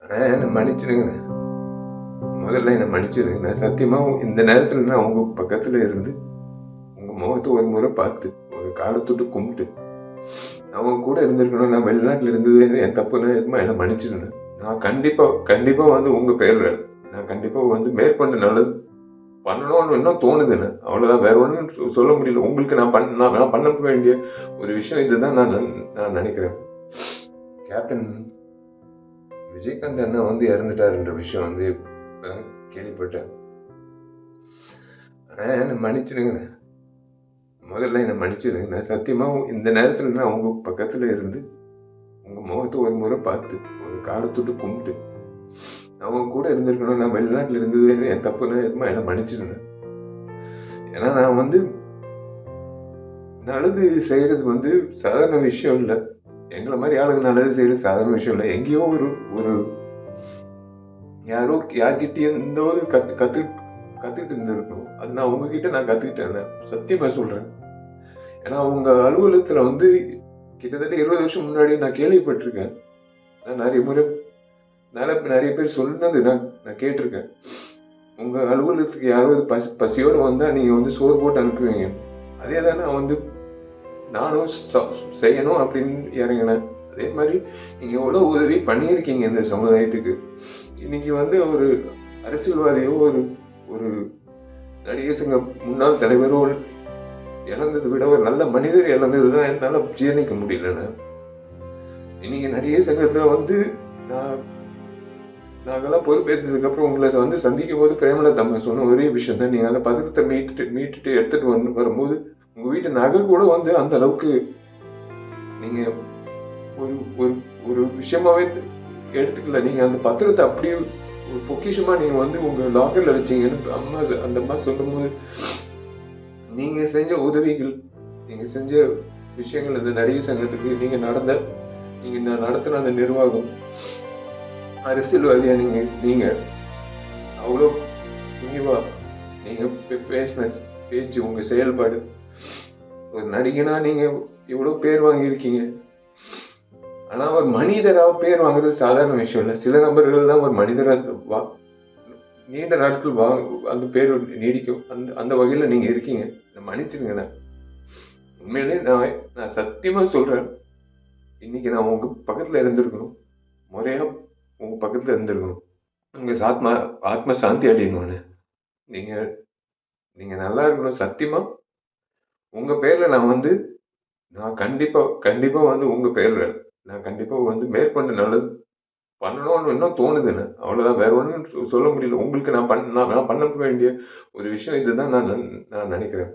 என்ன மன்னிச்சிடுங்க. முதல்ல என்ன மன்னிச்சிடுங்க. நான் சத்தியமா இந்த நேரத்துல நான் உங்க பக்கத்துல இருந்து, உங்க முகத்த ஒரு முறை பார்த்து, உங்க கால தொட்டு கும்பிட்டு, நான் உங்க கூட இருந்திருக்கணும். நான் வெளிநாட்டுல இருந்தது என் தப்புன்னு என்ன மன்னிச்சிடுங்க. நான் கண்டிப்பா கண்டிப்பா வந்து உங்க பேர்ல நான் கண்டிப்பா வந்து மேற்கொண்டு நல்லது பண்ணணும்னு இன்னும் தோணுதுங்க. அவ்வளவுதான். வேற ஒண்ணும் சொல்ல முடியல. உங்களுக்கு நான் பண்ண வேண்டிய ஒரு விஷயம் இதுதான் நான் நினைக்கிறேன். கேப்டன் விஜயகாந்த் அண்ணா வந்து இறந்துட்டாருன்ற விஷயம் வந்து இப்பதான் கேள்விப்பட்டேன். என்ன மன்னிச்சிடுங்க. முதல்ல என்ன மன்னிச்சிடுங்க. நான் சத்தியமா இந்த நேரத்துல நான் உங்க பக்கத்துல இருந்து, உங்க முகத்த ஒரு முறை பார்த்து, உங்க கால தொட்டு கும்பிட்டு, நான் உங்க கூட இருந்திருக்கணும். நான் வெளிநாட்டுல இருந்தது என் தப்புன்னு என்ன மன்னிச்சிடுங்க. ஏன்னா நான் வந்து நல்லது செய்யறது வந்து சாதாரண விஷயம் இல்ல. எங்கள மாரி ஆளுங்க நல்லது செய்யறது சாதாரண விஷயம் இல்ல. எங்கேயோ ஒரு ஒரு யார்கிட்டயும் இருந்தோது கத்துக்கிட்டு இருந்திருக்கணும். அது நான் உங்ககிட்ட நான் கத்துக்கிட்டேன். சத்தியமா சொல்றேன். ஏன்னா உங்க அலுவலகத்துல வந்து கிட்டத்தட்ட 20 வருஷம் முன்னாடி நான் கேள்விப்பட்டிருக்கேன். நான் நிறைய பேர் சொன்னது நான் கேட்டிருக்கேன். உங்க அலுவலகத்துக்கு யாராவது பசியோட வந்தா நீங்க வந்து சோறு போட்டு அனுப்புவீங்க. அதே தான் நான் வந்து நானும் செய்யணும் அப்படின்னு இறங்கினேன். அதே மாதிரி நீங்க எவ்வளவு உதவி பண்ணியிருக்கீங்க இந்த சமுதாயத்துக்கு. இன்னைக்கு வந்து ஒரு அரசியல்வாதியோ ஒரு ஒரு நடிகர் சங்க முன்னாள் தலைவரோ இழந்ததை விட ஒரு நல்ல மனிதர் இழந்ததுதான் என்னால ஜீரணிக்க முடியலன்னு. இன்னைக்கு நடிகர் சங்கத்துல வந்து நாங்கெல்லாம் பொறுப்பேற்றதுக்கு அப்புறம் உங்களை வந்து சந்திக்கும் போது பிரேமலதா அம்மா சொன்ன ஒரே விஷயம் தான், நீங்க அந்த பத்திரத்தை மீட்டுட்டு எடுத்துட்டு வரும்போது உங்க வீட்டு நகை கூட வந்து அந்த அளவுக்கு நீங்க ஒரு ஒரு ஒரு விஷயமாவே எடுத்துக்கல. நீங்க அந்த பத்திரத்தை அப்படியே ஒரு பொக்கிஷமா நீங்க வந்து உங்க லாக்கர்ல வச்சீங்கன்னு அந்த அம்மா சொல்லும் போது, நீங்க செஞ்ச உதவிகள், நீங்க செஞ்ச விஷயங்கள் இந்த நடிகர் சங்கத்துக்கு நீங்க நடத்தின அந்த நிர்வாகம், அரசியல்வாதியா நீங்க அவ்வளோ துணிவா நீங்க பேசின பேச்சு, உங்க செயல்பாடு, ஒரு நடிகனா நீங்க இவ்வளவு பேர் வாங்கியிருக்கீங்க. ஆனா ஒரு மனிதரா பேர் வாங்குறது சாதாரண விஷயம் இல்ல. சில நபர்கள் தான் ஒரு மனிதரா நீண்ட நாட்கள் அந்த பேர் நீடிக்கும். அந்த வகையில நீங்க இருக்கீங்க. மன்னிச்சிருங்க. உண்மையிலே நான் சத்தியமா சொல்றேன். இன்னைக்கு நான் உங்க பக்கத்துல இருந்திருக்கணும். முறையா உங்க பக்கத்துல இருந்திருக்கணும். உங்க ஆத்ம சாந்தி அடையணும்னு. நீங்க நீங்க நல்லா இருக்கணும். சத்தியமா உங்க பேர்ல நான் கண்டிப்பா வந்து உங்க பேர்ல நான் கண்டிப்பா வந்து மேற்கொண்டு நல்லது பண்ணணும்னு இன்னும் தோணுதுன்னு. அவ்வளவுதான். வேற ஒண்ணும் சொல்ல முடியல. உங்களுக்கு நான் பண்ண வேண்டிய ஒரு விஷயம் இதுதான் நான் நினைக்கிறேன்.